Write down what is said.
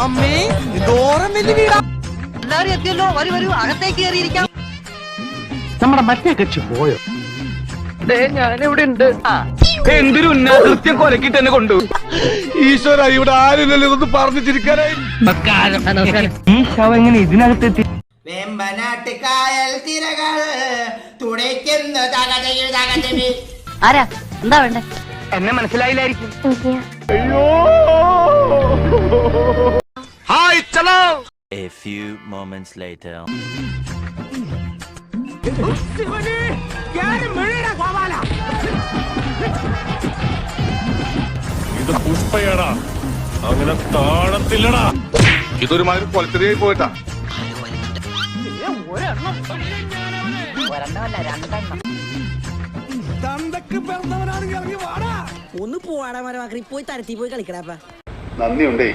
അമ്മേ ദൂരം വലിയ വീടാ. എല്ലാവരും എത്തിയല്ലോ, വരൂ വരൂ, അകത്തേക്ക് കയറിയിരിക്കാം. നമ്മുടെ മറ്റേ കക്ഷി പോയോ? ഞാനിവിടെ ഉണ്ട്. എന്തൊരു ഉന്നതൃത്യം കൊലക്കിട്ട് തന്നെ കൊണ്ടു. ഈശ്വര, ഇവിടെ ആരില്ലല്ലോ ഇതൊന്ന് പറഞ്ഞു ചിരിക്കാനായി. ഈ ശവം എങ്ങനെ ഇതിനകത്തെത്തി? വെമ്പനാട്ടുകായൽ തിരകൾ തുടയ്ക്കുന്നു തകതയിൽ. ആരാ, എന്താ വേണ്ടേ? എന്നെ മനസ്സിലായില്ലായിരിക്കും. Hi Chalo. A few moments later. ഇത് പുഷ്പയടാ, അങ്ങനെ താഴത്തില്ലടാ. ഇതൊരു മാതിരി കൊലത്തിരിയായി പോയിട്ടാ. ഒന്ന് പോവാടാ മരമാക്കി പോയി തരത്തി പോയി കളിക്കടാ. നന്ദിയുണ്ടേ.